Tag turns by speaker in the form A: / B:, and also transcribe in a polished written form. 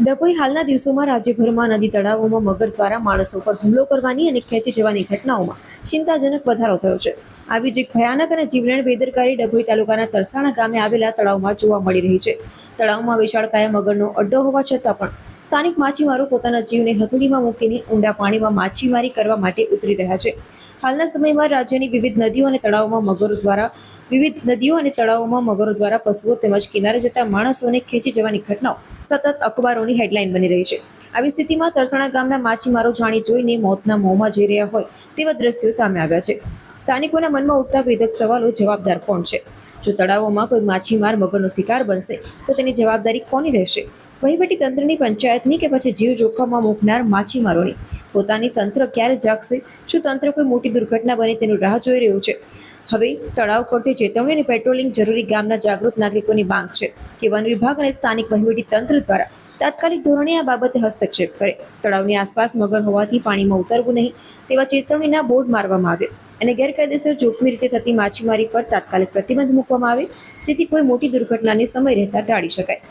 A: ડભોઈ હાલના દિવસોમાં રાજ્યભરમાં નદી તળાવોમાં મગર દ્વારા માણસો પર હુમલો કરવાની અને ખેંચી જવાની ઘટનાઓમાં ચિંતાજનક વધારો થયો છે. આવી જ એક ભયાનક અને જીવલેણ બેદરકારી ડભોઈ તાલુકાના તરસાણા ગામે આવેલા તળાવમાં જોવા મળી રહી છે. તળાવમાં વિશાળકાય મગરનો અડ્ડો હોવા છતાં પણ સ્થાનિક માછીમારો પોતાના જીવને હથેળીમાં મૂકીને ઊંડા પાણીમાં માછીમારી કરવા માટે ઉતરી રહ્યા છે. હાલના સમયમાં રાજ્યની વિવિધ નદીઓ અને તળાવોમાં મગરો દ્વારા પશુઓ તેમજ કિનારે જતા માણસોને ખેંચી જવાની ઘટનાઓ સતત અખબારોની હેડલાઇન બની રહી છે. આવી સ્થિતિમાં તરસાણા ગામના માછીમારો જાણી જોઈને મોતના મોંમાં જઈ રહ્યા હોય તેવા દ્રશ્યો સામે આવ્યા છે. સ્થાનિકોના મનમાં ઉઠતા વેધક સવાલો, જવાબદાર કોણ છે? જો તળાવોમાં કોઈ માછીમાર મગરનો શિકાર બનશે તો તેની જવાબદારી કોની રહેશે? વહીવટી તંત્રની, પંચાયતની કે પછી જીવ જોખમમાં મૂકનાર માછીમારોની? પોતાની તંત્ર ક્યારે જાગશે? શું તંત્ર કોઈ મોટી દુર્ઘટના બને તેનું રાહ જોઈ રહ્યું છે? હવે તળાવ ફરતે ચેતવણી અને પેટ્રોલિંગ જરૂરી. ગામના જાગૃત નાગરિકોની માંગ છે કે વન વિભાગ અને સ્થાનિક વહીવટી તંત્ર દ્વારા તાત્કાલિક ધોરણે આ બાબતે હસ્તક્ષેપ કરે. તળાવની આસપાસ મગર હોવાથી પાણીમાં ઉતરવું નહીં તેવા ચેતવણીના બોર્ડ મારવામાં આવે અને ગેરકાયદેસર જોખમી રીતે થતી માછીમારી પર તાત્કાલિક પ્રતિબંધ મૂકવામાં આવે, જેથી કોઈ મોટી દુર્ઘટનાને સમય રહેતા ટાળી શકાય.